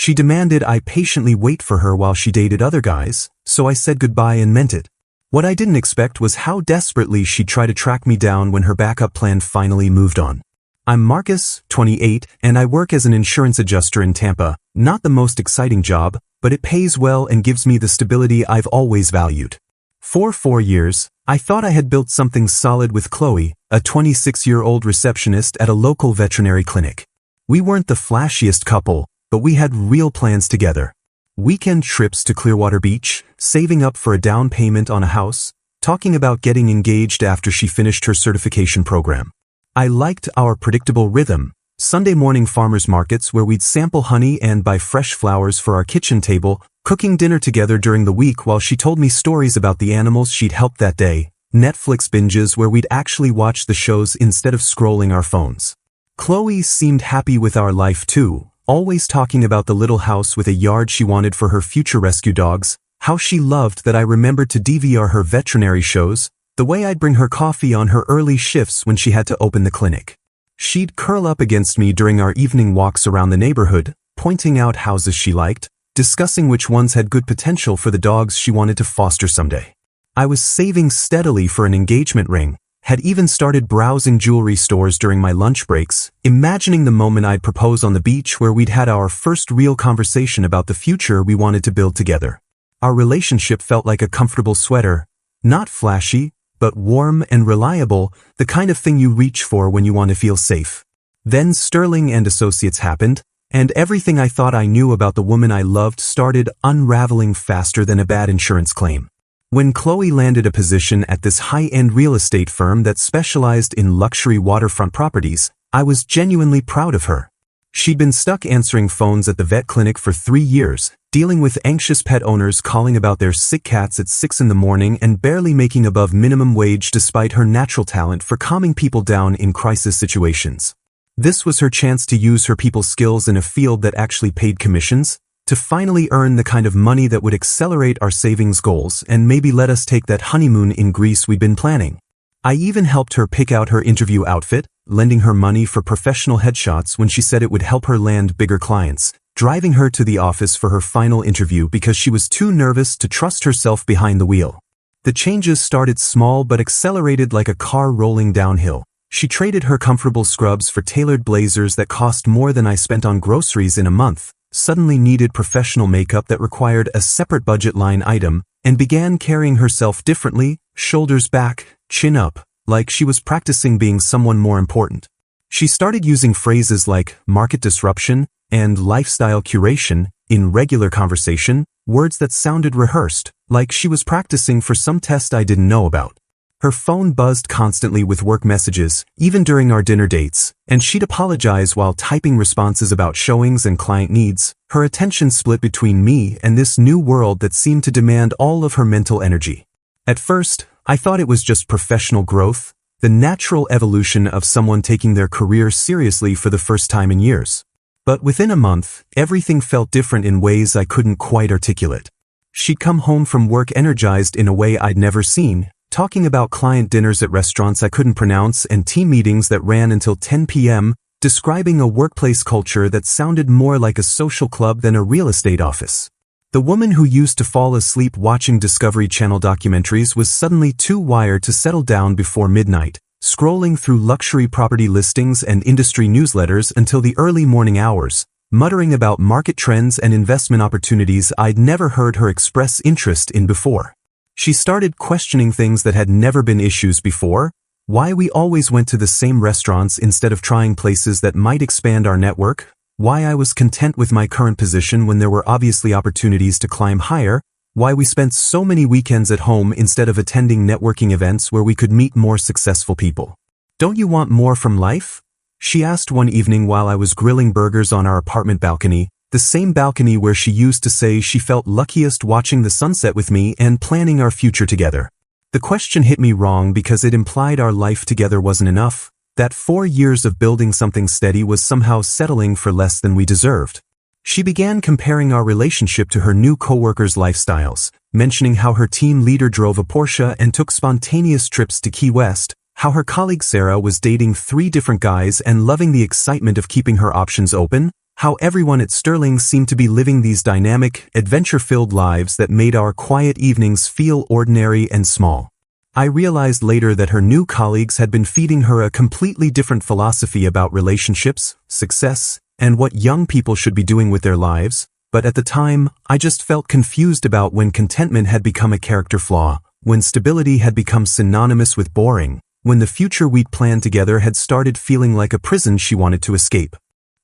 She demanded I patiently wait for her while she dated other guys, so I said goodbye and meant it. What I didn't expect was how desperately she'd try to track me down when her backup plan finally moved on. I'm Marcus, 28, and I work as an insurance adjuster in Tampa. Not the most exciting job, but it pays well and gives me the stability I've always valued. For 4 years, I thought I had built something solid with Chloe, a 26-year-old receptionist at a local veterinary clinic. We weren't the flashiest couple, but we had real plans together. Weekend trips to Clearwater Beach, saving up for a down payment on a house, talking about getting engaged after she finished her certification program. I liked our predictable rhythm, Sunday morning farmers markets where we'd sample honey and buy fresh flowers for our kitchen table, cooking dinner together during the week while she told me stories about the animals she'd helped that day, Netflix binges where we'd actually watch the shows instead of scrolling our phones. Chloe seemed happy with our life too, always talking about the little house with a yard she wanted for her future rescue dogs, how she loved that I remembered to DVR her veterinary shows, the way I'd bring her coffee on her early shifts when she had to open the clinic. She'd curl up against me during our evening walks around the neighborhood, pointing out houses she liked, discussing which ones had good potential for the dogs she wanted to foster someday. I was saving steadily for an engagement ring, had even started browsing jewelry stores during my lunch breaks, imagining the moment I'd propose on the beach where we'd had our first real conversation about the future we wanted to build together. Our relationship felt like a comfortable sweater, not flashy, but warm and reliable, the kind of thing you reach for when you want to feel safe. Then Sterling and Associates happened, and everything I thought I knew about the woman I loved started unraveling faster than a bad insurance claim. When Chloe landed a position at this high-end real estate firm that specialized in luxury waterfront properties, I was genuinely proud of her. She'd been stuck answering phones at the vet clinic for 3 years, dealing with anxious pet owners calling about their sick cats at 6 in the morning and barely making above minimum wage despite her natural talent for calming people down in crisis situations. This was her chance to use her people skills in a field that actually paid commissions, to finally earn the kind of money that would accelerate our savings goals and maybe let us take that honeymoon in Greece we'd been planning. I even helped her pick out her interview outfit, lending her money for professional headshots when she said it would help her land bigger clients, driving her to the office for her final interview because she was too nervous to trust herself behind the wheel. The changes started small but accelerated like a car rolling downhill. She traded her comfortable scrubs for tailored blazers that cost more than I spent on groceries in a month, suddenly needed professional makeup that required a separate budget line item, and began carrying herself differently, shoulders back, chin up, like she was practicing being someone more important. She started using phrases like market disruption and lifestyle curation in regular conversation, words that sounded rehearsed, like she was practicing for some test I didn't know about. Her phone buzzed constantly with work messages, even during our dinner dates, and she'd apologize while typing responses about showings and client needs, her attention split between me and this new world that seemed to demand all of her mental energy. At first, I thought it was just professional growth, the natural evolution of someone taking their career seriously for the first time in years. But within a month, everything felt different in ways I couldn't quite articulate. She'd come home from work energized in a way I'd never seen, talking about client dinners at restaurants I couldn't pronounce and team meetings that ran until 10 p.m., describing a workplace culture that sounded more like a social club than a real estate office. The woman who used to fall asleep watching Discovery Channel documentaries was suddenly too wired to settle down before midnight, scrolling through luxury property listings and industry newsletters until the early morning hours, muttering about market trends and investment opportunities I'd never heard her express interest in before. She started questioning things that had never been issues before, why we always went to the same restaurants instead of trying places that might expand our network, why I was content with my current position when there were obviously opportunities to climb higher, why we spent so many weekends at home instead of attending networking events where we could meet more successful people. "Don't you want more from life?" she asked one evening while I was grilling burgers on our apartment balcony, the same balcony where she used to say she felt luckiest watching the sunset with me and planning our future together. The question hit me wrong because it implied our life together wasn't enough, that 4 years of building something steady was somehow settling for less than we deserved. She began comparing our relationship to her new coworkers' lifestyles, mentioning how her team leader drove a Porsche and took spontaneous trips to Key West, how her colleague Sarah was dating 3 different guys and loving the excitement of keeping her options open, How everyone at Sterling seemed to be living these dynamic, adventure-filled lives that made our quiet evenings feel ordinary and small. I realized later that her new colleagues had been feeding her a completely different philosophy about relationships, success, and what young people should be doing with their lives, but at the time, I just felt confused about when contentment had become a character flaw, when stability had become synonymous with boring, when the future we'd planned together had started feeling like a prison she wanted to escape.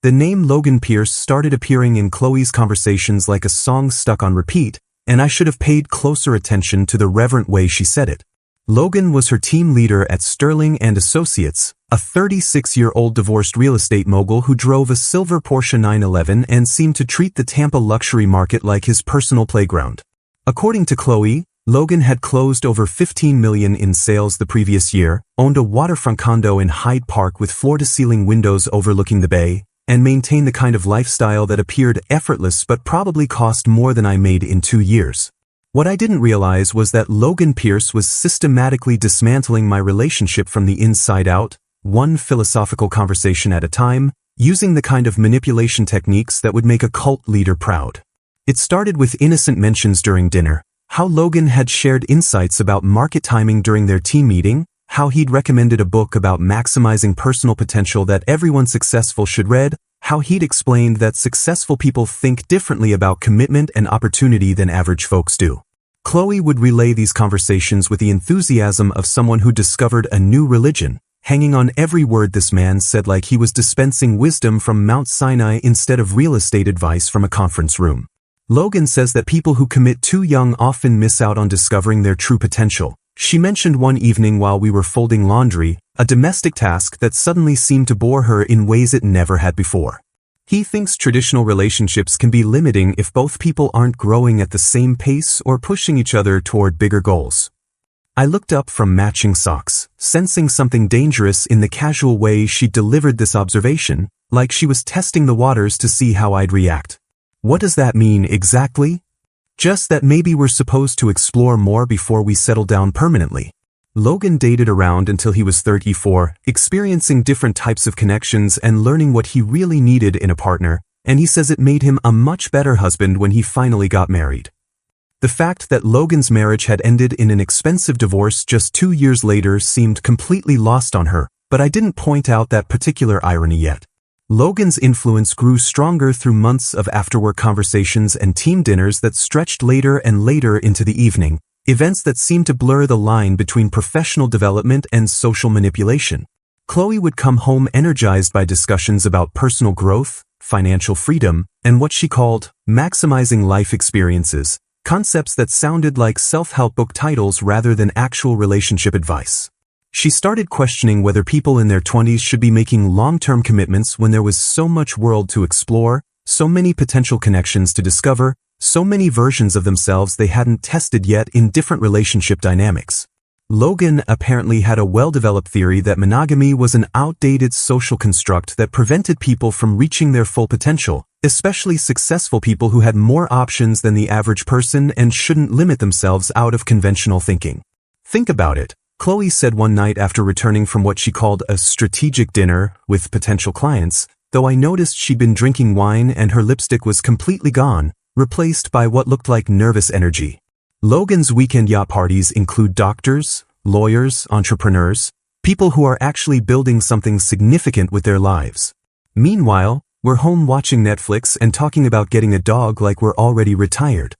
The name Logan Pierce started appearing in Chloe's conversations like a song stuck on repeat, and I should have paid closer attention to the reverent way she said it. Logan was her team leader at Sterling & Associates, a 36-year-old divorced real estate mogul who drove a silver Porsche 911 and seemed to treat the Tampa luxury market like his personal playground. According to Chloe, Logan had closed over $15 million in sales the previous year, owned a waterfront condo in Hyde Park with floor-to-ceiling windows overlooking the bay, and maintained the kind of lifestyle that appeared effortless but probably cost more than I made in 2 years. What I didn't realize was that Logan Pierce was systematically dismantling my relationship from the inside out, one philosophical conversation at a time, using the kind of manipulation techniques that would make a cult leader proud. It started with innocent mentions during dinner, how Logan had shared insights about market timing during their team meeting, how he'd recommended a book about maximizing personal potential that everyone successful should read, how he'd explained that successful people think differently about commitment and opportunity than average folks do. Chloe would relay these conversations with the enthusiasm of someone who discovered a new religion, hanging on every word this man said like he was dispensing wisdom from Mount Sinai instead of real estate advice from a conference room. Logan says that people who commit too young often miss out on discovering their true potential. She mentioned one evening while we were folding laundry, a domestic task that suddenly seemed to bore her in ways it never had before. He thinks traditional relationships can be limiting if both people aren't growing at the same pace or pushing each other toward bigger goals. I looked up from matching socks, sensing something dangerous in the casual way she delivered this observation, like she was testing the waters to see how I'd react. What does that mean exactly? Just that maybe we're supposed to explore more before we settle down permanently. Logan dated around until he was 34, experiencing different types of connections and learning what he really needed in a partner, and he says it made him a much better husband when he finally got married. The fact that Logan's marriage had ended in an expensive divorce just 2 years later seemed completely lost on her, but I didn't point out that particular irony yet. Logan's influence grew stronger through months of after-work conversations and team dinners that stretched later and later into the evening, events that seemed to blur the line between professional development and social manipulation. Chloe would come home energized by discussions about personal growth, financial freedom, and what she called maximizing life experiences, concepts that sounded like self-help book titles rather than actual relationship advice. She started questioning whether people in their 20s should be making long-term commitments when there was so much world to explore, so many potential connections to discover, so many versions of themselves they hadn't tested yet in different relationship dynamics. Logan apparently had a well-developed theory that monogamy was an outdated social construct that prevented people from reaching their full potential, especially successful people who had more options than the average person and shouldn't limit themselves out of conventional thinking. Think about it. Chloe said one night after returning from what she called a strategic dinner with potential clients, though I noticed she'd been drinking wine and her lipstick was completely gone, replaced by what looked like nervous energy. Logan's weekend yacht parties include doctors, lawyers, entrepreneurs, people who are actually building something significant with their lives. Meanwhile, we're home watching Netflix and talking about getting a dog like we're already retired.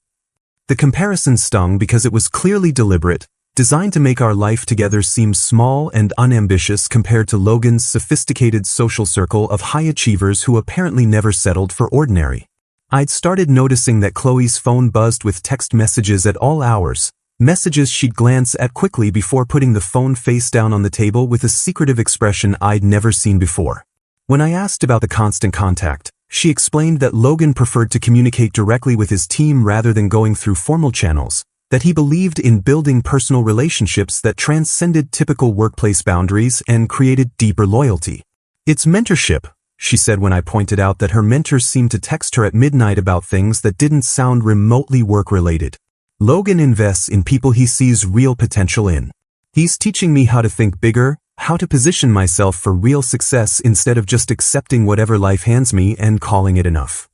The comparison stung because it was clearly deliberate, designed to make our life together seem small and unambitious compared to Logan's sophisticated social circle of high achievers who apparently never settled for ordinary. I'd started noticing that Chloe's phone buzzed with text messages at all hours, messages she'd glance at quickly before putting the phone face down on the table with a secretive expression I'd never seen before. When I asked about the constant contact, she explained that Logan preferred to communicate directly with his team rather than going through formal channels, that he believed in building personal relationships that transcended typical workplace boundaries and created deeper loyalty. It's mentorship, she said when I pointed out that her mentors seemed to text her at midnight about things that didn't sound remotely work-related. Logan invests in people he sees real potential in. He's teaching me how to think bigger, how to position myself for real success instead of just accepting whatever life hands me and calling it enough.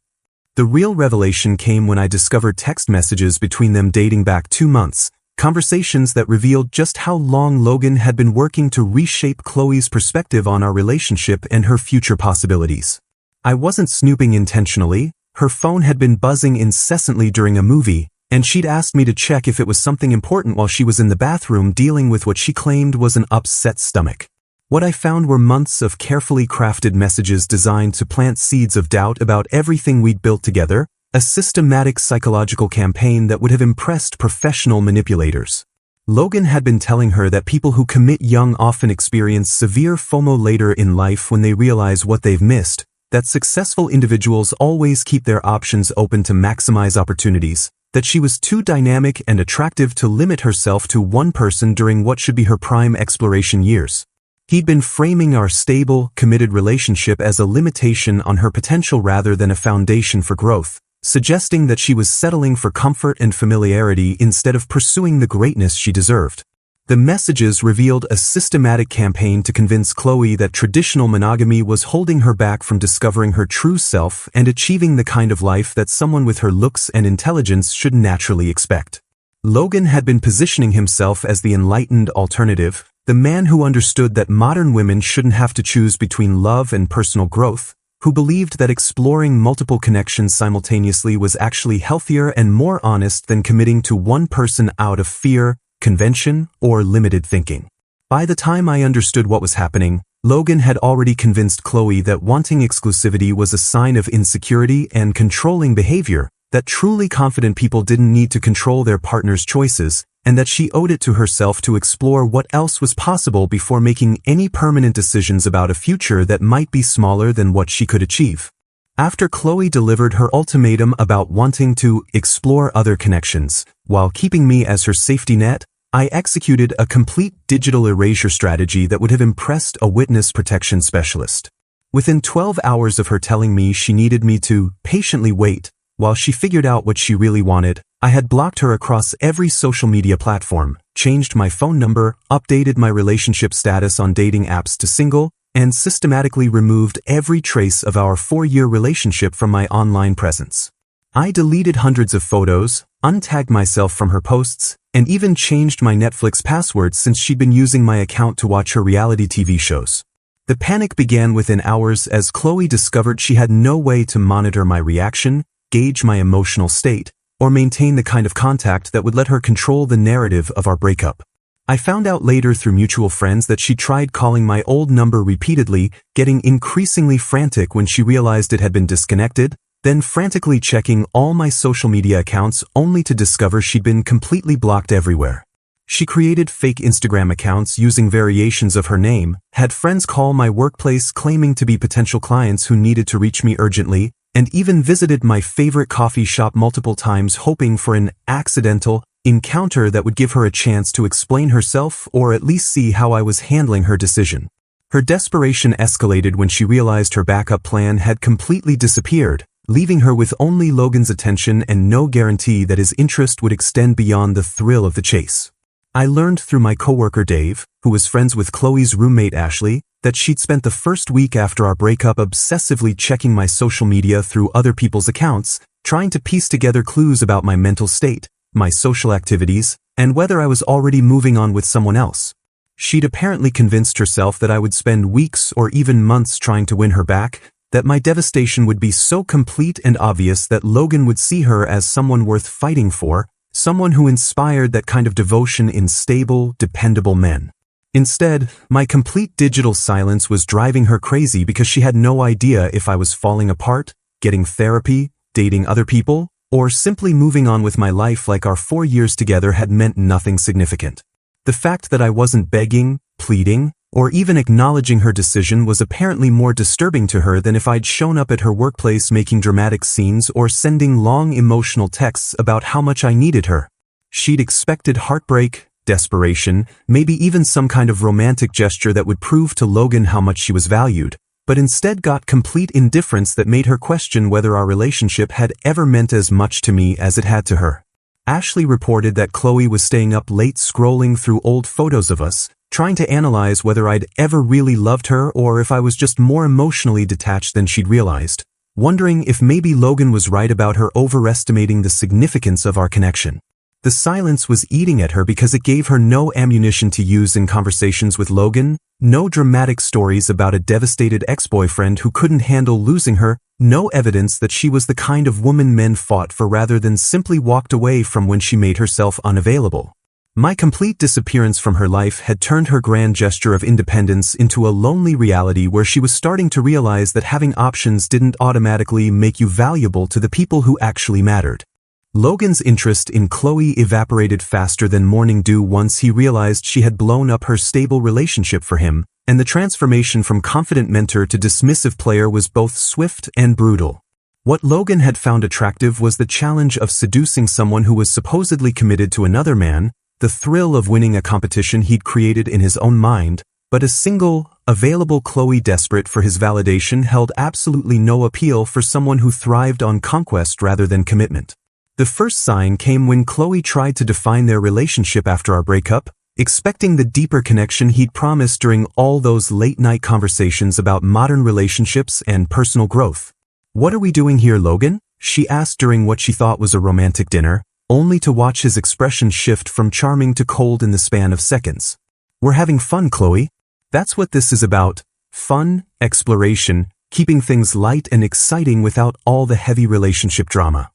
The real revelation came when I discovered text messages between them dating back 2 months, conversations that revealed just how long Logan had been working to reshape Chloe's perspective on our relationship and her future possibilities. I wasn't snooping intentionally. Her phone had been buzzing incessantly during a movie, and she'd asked me to check if it was something important while she was in the bathroom dealing with what she claimed was an upset stomach. What I found were months of carefully crafted messages designed to plant seeds of doubt about everything we'd built together, a systematic psychological campaign that would have impressed professional manipulators. Logan had been telling her that people who commit young often experience severe FOMO later in life when they realize what they've missed, that successful individuals always keep their options open to maximize opportunities, that she was too dynamic and attractive to limit herself to one person during what should be her prime exploration years. He'd been framing our stable, committed relationship as a limitation on her potential rather than a foundation for growth, suggesting that she was settling for comfort and familiarity instead of pursuing the greatness she deserved. The messages revealed a systematic campaign to convince Chloe that traditional monogamy was holding her back from discovering her true self and achieving the kind of life that someone with her looks and intelligence should naturally expect. Logan had been positioning himself as the enlightened alternative, the man who understood that modern women shouldn't have to choose between love and personal growth, who believed that exploring multiple connections simultaneously was actually healthier and more honest than committing to one person out of fear, convention, or limited thinking. By the time I understood what was happening, Logan had already convinced Chloe that wanting exclusivity was a sign of insecurity and controlling behavior, that truly confident people didn't need to control their partner's choices, and that she owed it to herself to explore what else was possible before making any permanent decisions about a future that might be smaller than what she could achieve. After Chloe delivered her ultimatum about wanting to explore other connections, while keeping me as her safety net, I executed a complete digital erasure strategy that would have impressed a witness protection specialist. Within 12 hours of her telling me she needed me to patiently wait while she figured out what she really wanted, I had blocked her across every social media platform, changed my phone number, updated my relationship status on dating apps to single, and systematically removed every trace of our 4-year relationship from my online presence. I deleted hundreds of photos, untagged myself from her posts, and even changed my Netflix password since she'd been using my account to watch her reality TV shows. The panic began within hours as Chloe discovered she had no way to monitor my reaction, gauge my emotional state, or maintain the kind of contact that would let her control the narrative of our breakup. I found out later through mutual friends that she tried calling my old number repeatedly, getting increasingly frantic when she realized it had been disconnected, then frantically checking all my social media accounts only to discover she'd been completely blocked everywhere. She created fake Instagram accounts using variations of her name, had friends call my workplace claiming to be potential clients who needed to reach me urgently, and even visited my favorite coffee shop multiple times hoping for an accidental encounter that would give her a chance to explain herself or at least see how I was handling her decision. Her desperation escalated when she realized her backup plan had completely disappeared, leaving her with only Logan's attention and no guarantee that his interest would extend beyond the thrill of the chase. I learned through my coworker Dave, who was friends with Chloe's roommate Ashley, that she'd spent the first week after our breakup obsessively checking my social media through other people's accounts, trying to piece together clues about my mental state, my social activities, and whether I was already moving on with someone else. She'd apparently convinced herself that I would spend weeks or even months trying to win her back, that my devastation would be so complete and obvious that Logan would see her as someone worth fighting for, someone who inspired that kind of devotion in stable, dependable men. Instead, my complete digital silence was driving her crazy because she had no idea if I was falling apart, getting therapy, dating other people, or simply moving on with my life like our 4 years together had meant nothing significant. The fact that I wasn't begging, pleading, or even acknowledging her decision was apparently more disturbing to her than if I'd shown up at her workplace making dramatic scenes or sending long emotional texts about how much I needed her. She'd expected heartbreak, desperation, maybe even some kind of romantic gesture that would prove to Logan how much she was valued, but instead got complete indifference that made her question whether our relationship had ever meant as much to me as it had to her. Ashley reported that Chloe was staying up late scrolling through old photos of us, trying to analyze whether I'd ever really loved her or if I was just more emotionally detached than she'd realized, wondering if maybe Logan was right about her overestimating the significance of our connection. The silence was eating at her because it gave her no ammunition to use in conversations with Logan, no dramatic stories about a devastated ex-boyfriend who couldn't handle losing her, no evidence that she was the kind of woman men fought for rather than simply walked away from when she made herself unavailable. My complete disappearance from her life had turned her grand gesture of independence into a lonely reality where she was starting to realize that having options didn't automatically make you valuable to the people who actually mattered. Logan's interest in Chloe evaporated faster than morning dew once he realized she had blown up her stable relationship for him, and the transformation from confident mentor to dismissive player was both swift and brutal. What Logan had found attractive was the challenge of seducing someone who was supposedly committed to another man, the thrill of winning a competition he'd created in his own mind, but a single, available Chloe desperate for his validation held absolutely no appeal for someone who thrived on conquest rather than commitment. The first sign came when Chloe tried to define their relationship after our breakup, expecting the deeper connection he'd promised during all those late-night conversations about modern relationships and personal growth. "What are we doing here, Logan?" she asked during what she thought was a romantic dinner, only to watch his expression shift from charming to cold in the span of seconds. "We're having fun, Chloe. That's what this is about. Fun, exploration, keeping things light and exciting without all the heavy relationship drama."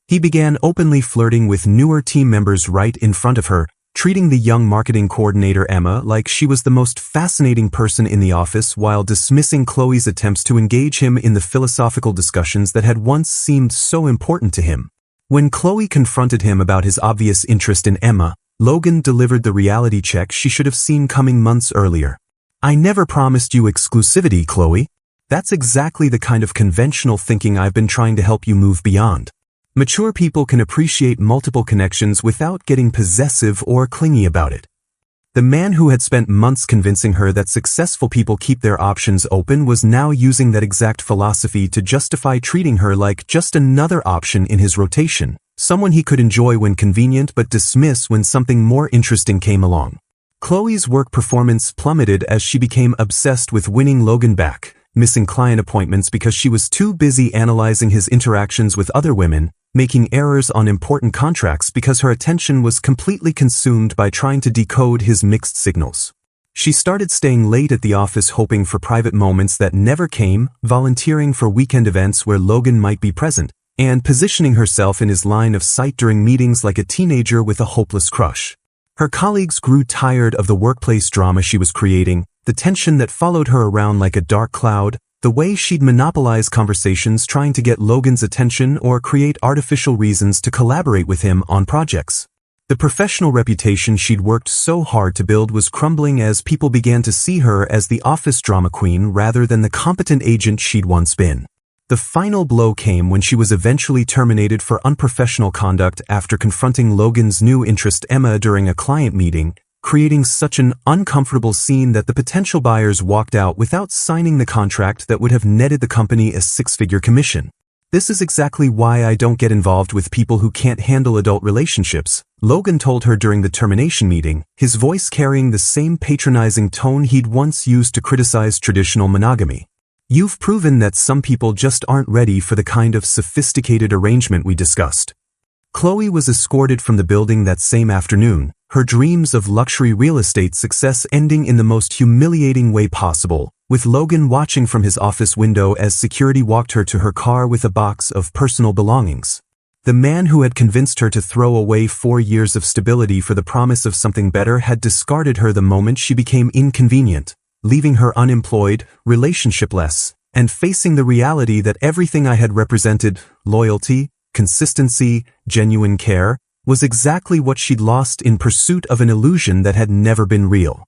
He began openly flirting with newer team members right in front of her, treating the young marketing coordinator Emma like she was the most fascinating person in the office while dismissing Chloe's attempts to engage him in the philosophical discussions that had once seemed so important to him. When Chloe confronted him about his obvious interest in Emma, Logan delivered the reality check she should have seen coming months earlier. "I never promised you exclusivity, Chloe. That's exactly the kind of conventional thinking I've been trying to help you move beyond. Mature people can appreciate multiple connections without getting possessive or clingy about it." The man who had spent months convincing her that successful people keep their options open was now using that exact philosophy to justify treating her like just another option in his rotation, someone he could enjoy when convenient but dismiss when something more interesting came along. Chloe's work performance plummeted as she became obsessed with winning Logan back, missing client appointments because she was too busy analyzing his interactions with other women, making errors on important contracts because her attention was completely consumed by trying to decode his mixed signals. She started staying late at the office hoping for private moments that never came, volunteering for weekend events where Logan might be present, and positioning herself in his line of sight during meetings like a teenager with a hopeless crush. Her colleagues grew tired of the workplace drama she was creating, the tension that followed her around like a dark cloud, the way she'd monopolize conversations trying to get Logan's attention or create artificial reasons to collaborate with him on projects. The professional reputation she'd worked so hard to build was crumbling as people began to see her as the office drama queen rather than the competent agent she'd once been. The final blow came when she was eventually terminated for unprofessional conduct after confronting Logan's new interest Emma during a client meeting, creating such an uncomfortable scene that the potential buyers walked out without signing the contract that would have netted the company a six-figure commission. "This is exactly why I don't get involved with people who can't handle adult relationships," Logan told her during the termination meeting, his voice carrying the same patronizing tone he'd once used to criticize traditional monogamy. "You've proven that some people just aren't ready for the kind of sophisticated arrangement we discussed." Chloe was escorted from the building that same afternoon, her dreams of luxury real estate success ending in the most humiliating way possible, with Logan watching from his office window as security walked her to her car with a box of personal belongings. The man who had convinced her to throw away 4 years of stability for the promise of something better had discarded her the moment she became inconvenient, leaving her unemployed, relationshipless, and facing the reality that everything I had represented, loyalty, consistency, genuine care, was exactly what she'd lost in pursuit of an illusion that had never been real.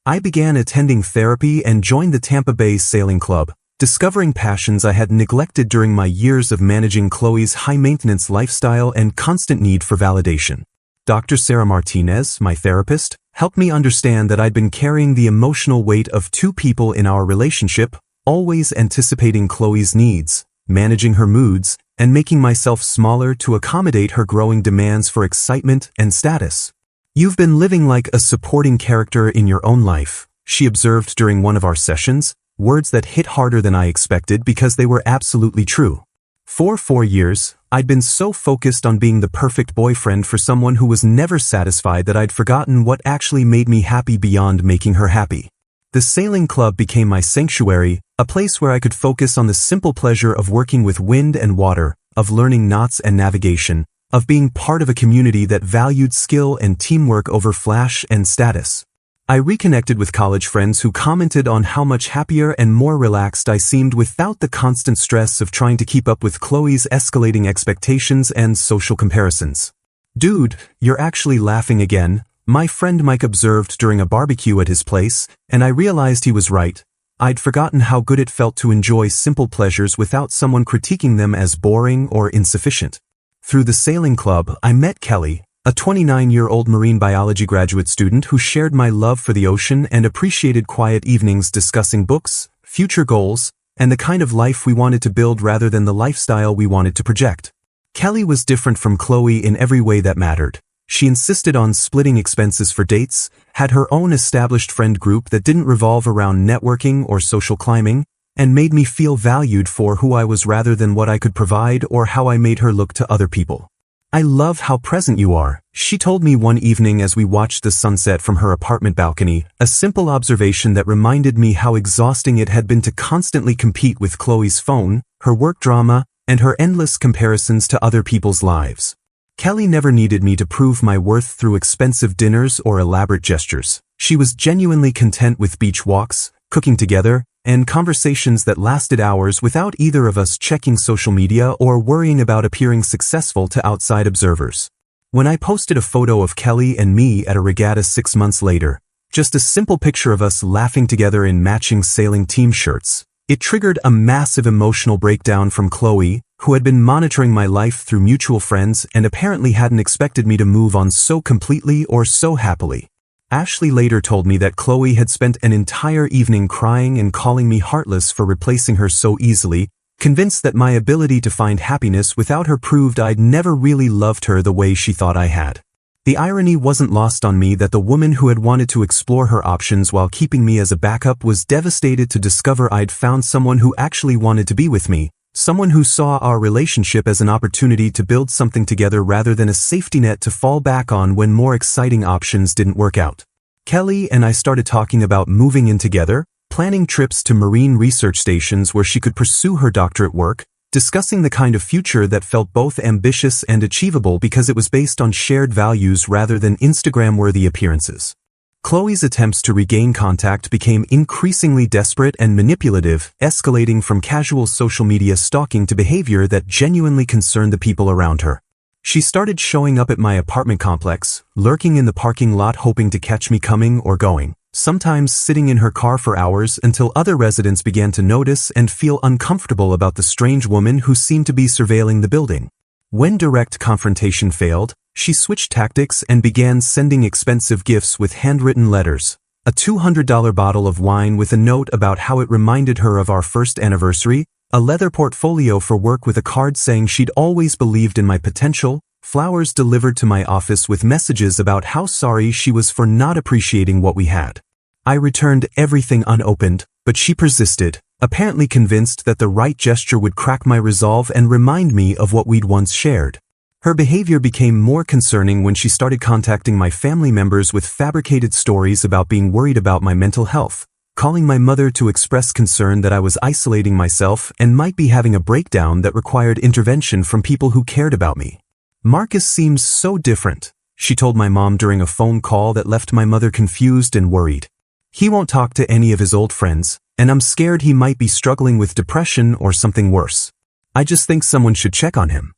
I began attending therapy and joined the Tampa Bay Sailing Club, discovering passions I had neglected during my years of managing Chloe's high-maintenance lifestyle and constant need for validation. Dr. Sarah Martinez, my therapist, helped me understand that I'd been carrying the emotional weight of 2 people in our relationship, always anticipating Chloe's needs, managing her moods, and making myself smaller to accommodate her growing demands for excitement and status. You've been living like a supporting character in your own life, she observed during one of our sessions, words that hit harder than I expected because they were absolutely true. For 4 years, I'd been so focused on being the perfect boyfriend for someone who was never satisfied that I'd forgotten what actually made me happy beyond making her happy. The sailing club became my sanctuary, a place where I could focus on the simple pleasure of working with wind and water, of learning knots and navigation, of being part of a community that valued skill and teamwork over flash and status. I reconnected with college friends who commented on how much happier and more relaxed I seemed without the constant stress of trying to keep up with Chloe's escalating expectations and social comparisons. "Dude, you're actually laughing again," my friend Mike observed during a barbecue at his place, and I realized he was right. I'd forgotten how good it felt to enjoy simple pleasures without someone critiquing them as boring or insufficient. Through the sailing club, I met Kelly, a 29-year-old marine biology graduate student who shared my love for the ocean and appreciated quiet evenings discussing books, future goals, and the kind of life we wanted to build rather than the lifestyle we wanted to project. Kelly was different from Chloe in every way that mattered. She insisted on splitting expenses for dates, had her own established friend group that didn't revolve around networking or social climbing, and made me feel valued for who I was rather than what I could provide or how I made her look to other people. "I love how present you are," she told me one evening as we watched the sunset from her apartment balcony, a simple observation that reminded me how exhausting it had been to constantly compete with Chloe's phone, her work drama, and her endless comparisons to other people's lives. Kelly never needed me to prove my worth through expensive dinners or elaborate gestures. She was genuinely content with beach walks, cooking together, and conversations that lasted hours without either of us checking social media or worrying about appearing successful to outside observers. When I posted a photo of Kelly and me at a regatta 6 months later, just a simple picture of us laughing together in matching sailing team shirts, it triggered a massive emotional breakdown from Chloe, who had been monitoring my life through mutual friends and apparently hadn't expected me to move on so completely or so happily. Ashley later told me that Chloe had spent an entire evening crying and calling me heartless for replacing her so easily, convinced that my ability to find happiness without her proved I'd never really loved her the way she thought I had. The irony wasn't lost on me that the woman who had wanted to explore her options while keeping me as a backup was devastated to discover I'd found someone who actually wanted to be with me, someone who saw our relationship as an opportunity to build something together rather than a safety net to fall back on when more exciting options didn't work out. Kelly and I started talking about moving in together, planning trips to marine research stations where she could pursue her doctorate work, discussing the kind of future that felt both ambitious and achievable because it was based on shared values rather than Instagram-worthy appearances. Chloe's attempts to regain contact became increasingly desperate and manipulative, escalating from casual social media stalking to behavior that genuinely concerned the people around her. She started showing up at my apartment complex, lurking in the parking lot hoping to catch me coming or going, sometimes sitting in her car for hours until other residents began to notice and feel uncomfortable about the strange woman who seemed to be surveilling the building. When direct confrontation failed, she switched tactics and began sending expensive gifts with handwritten letters. A $200 bottle of wine with a note about how it reminded her of our first anniversary, a leather portfolio for work with a card saying she'd always believed in my potential, flowers delivered to my office with messages about how sorry she was for not appreciating what we had. I returned everything unopened, but she persisted, apparently convinced that the right gesture would crack my resolve and remind me of what we'd once shared. Her behavior became more concerning when she started contacting my family members with fabricated stories about being worried about my mental health, calling my mother to express concern that I was isolating myself and might be having a breakdown that required intervention from people who cared about me. "Marcus seems so different," she told my mom during a phone call that left my mother confused and worried. "He won't talk to any of his old friends, and I'm scared he might be struggling with depression or something worse. I just think someone should check on him."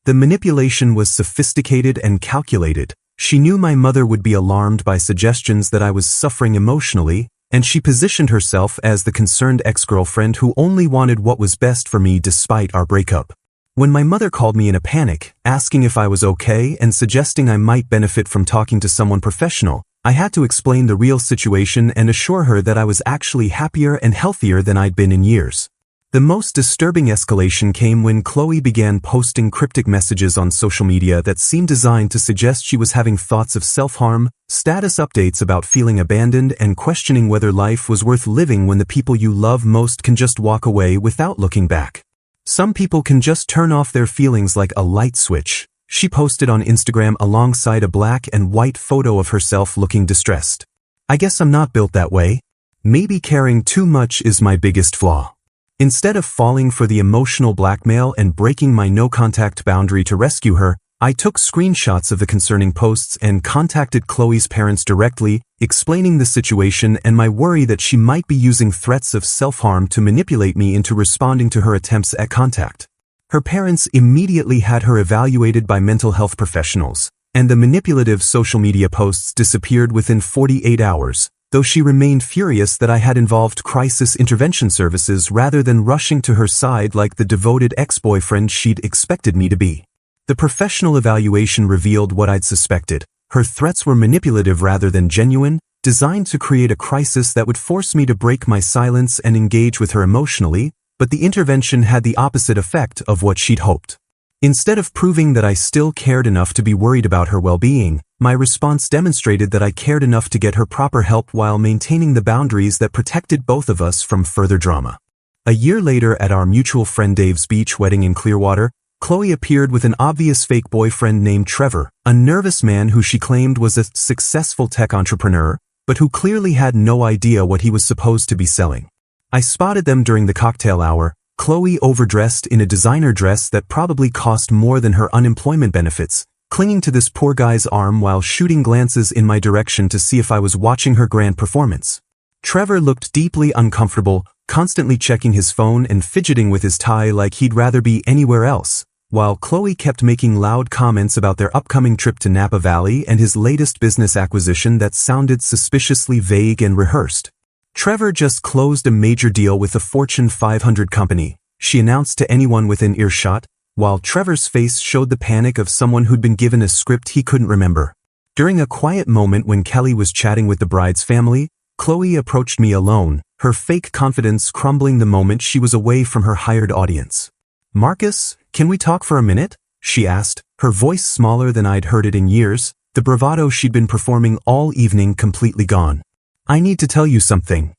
The manipulation was sophisticated and calculated. She knew my mother would be alarmed by suggestions that I was suffering emotionally, and she positioned herself as the concerned ex-girlfriend who only wanted what was best for me despite our breakup. When my mother called me in a panic, asking if I was okay and suggesting I might benefit from talking to someone professional, I had to explain the real situation and assure her that I was actually happier and healthier than I'd been in years. The most disturbing escalation came when Chloe began posting cryptic messages on social media that seemed designed to suggest she was having thoughts of self-harm, status updates about feeling abandoned, and questioning whether life was worth living when the people you love most can just walk away without looking back. Some people can just turn off their feelings like a light switch, she posted on Instagram alongside a black and white photo of herself looking distressed. I guess I'm not built that way. Maybe caring too much is my biggest flaw. Instead of falling for the emotional blackmail and breaking my no-contact boundary to rescue her, I took screenshots of the concerning posts and contacted Chloe's parents directly, explaining the situation and my worry that she might be using threats of self-harm to manipulate me into responding to her attempts at contact. Her parents immediately had her evaluated by mental health professionals, and the manipulative social media posts disappeared within 48 hours, though she remained furious that I had involved crisis intervention services rather than rushing to her side like the devoted ex-boyfriend she'd expected me to be. The professional evaluation revealed what I'd suspected. Her threats were manipulative rather than genuine, designed to create a crisis that would force me to break my silence and engage with her emotionally, but the intervention had the opposite effect of what she'd hoped. Instead of proving that I still cared enough to be worried about her well-being, my response demonstrated that I cared enough to get her proper help while maintaining the boundaries that protected both of us from further drama. A year later at our mutual friend Dave's beach wedding in Clearwater, Chloe appeared with an obvious fake boyfriend named Trevor, a nervous man who she claimed was a successful tech entrepreneur, but who clearly had no idea what he was supposed to be selling. I spotted them during the cocktail hour, Chloe overdressed in a designer dress that probably cost more than her unemployment benefits, clinging to this poor guy's arm while shooting glances in my direction to see if I was watching her grand performance. Trevor looked deeply uncomfortable, constantly checking his phone and fidgeting with his tie like he'd rather be anywhere else, while Chloe kept making loud comments about their upcoming trip to Napa Valley and his latest business acquisition that sounded suspiciously vague and rehearsed. Trevor just closed a major deal with a Fortune 500 company, she announced to anyone within earshot, while Trevor's face showed the panic of someone who'd been given a script he couldn't remember. During a quiet moment when Kelly was chatting with the bride's family, Chloe approached me alone, her fake confidence crumbling the moment she was away from her hired audience. "Marcus, can we talk for a minute?" she asked, her voice smaller than I'd heard it in years, the bravado she'd been performing all evening completely gone. "I need to tell you something."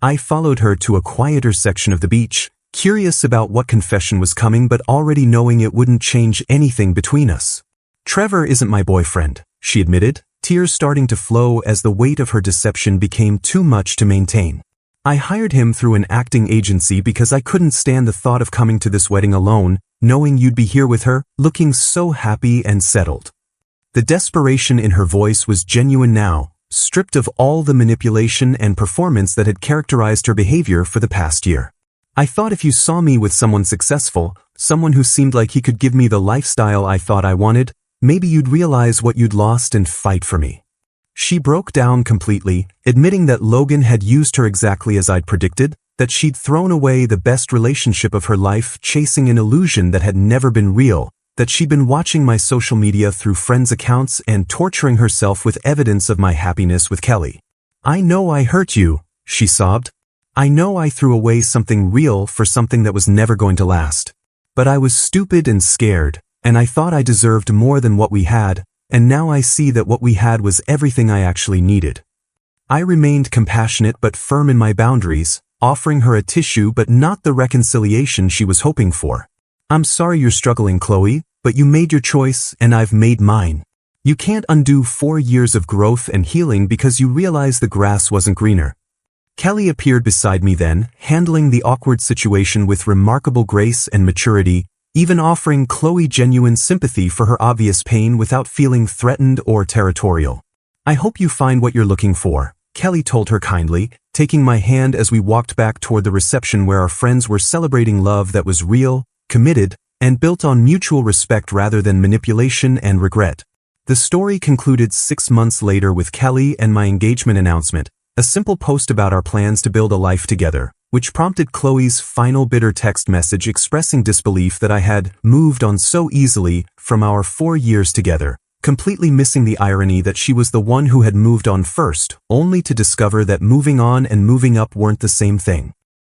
I followed her to a quieter section of the beach, curious about what confession was coming but already knowing it wouldn't change anything between us. "Trevor isn't my boyfriend," she admitted, tears starting to flow as the weight of her deception became too much to maintain. "I hired him through an acting agency because I couldn't stand the thought of coming to this wedding alone, knowing you'd be here with her, looking so happy and settled." The desperation in her voice was genuine now, stripped of all the manipulation and performance that had characterized her behavior for the past year. "I thought if you saw me with someone successful, someone who seemed like he could give me the lifestyle I thought I wanted, maybe you'd realize what you'd lost and fight for me." She broke down completely, admitting that Logan had used her exactly as I'd predicted, that she'd thrown away the best relationship of her life chasing an illusion that had never been real, that she'd been watching my social media through friends' accounts and torturing herself with evidence of my happiness with Kelly. "I know I hurt you," she sobbed. "I know I threw away something real for something that was never going to last. But I was stupid and scared, and I thought I deserved more than what we had, and now I see that what we had was everything I actually needed." I remained compassionate but firm in my boundaries, offering her a tissue but not the reconciliation she was hoping for. "I'm sorry you're struggling, Chloe, but you made your choice and I've made mine. You can't undo 4 years of growth and healing because you realize the grass wasn't greener." Kelly appeared beside me then, handling the awkward situation with remarkable grace and maturity, even offering Chloe genuine sympathy for her obvious pain without feeling threatened or territorial. "I hope you find what you're looking for," Kelly told her kindly, taking my hand as we walked back toward the reception where our friends were celebrating love that was real, committed, and built on mutual respect rather than manipulation and regret. The story concluded 6 months later with Kelly and my engagement announcement, a simple post about our plans to build a life together, which prompted Chloe's final bitter text message expressing disbelief that I had moved on so easily from our 4 years together, completely missing the irony that she was the one who had moved on first, only to discover that moving on and moving up weren't the same thing.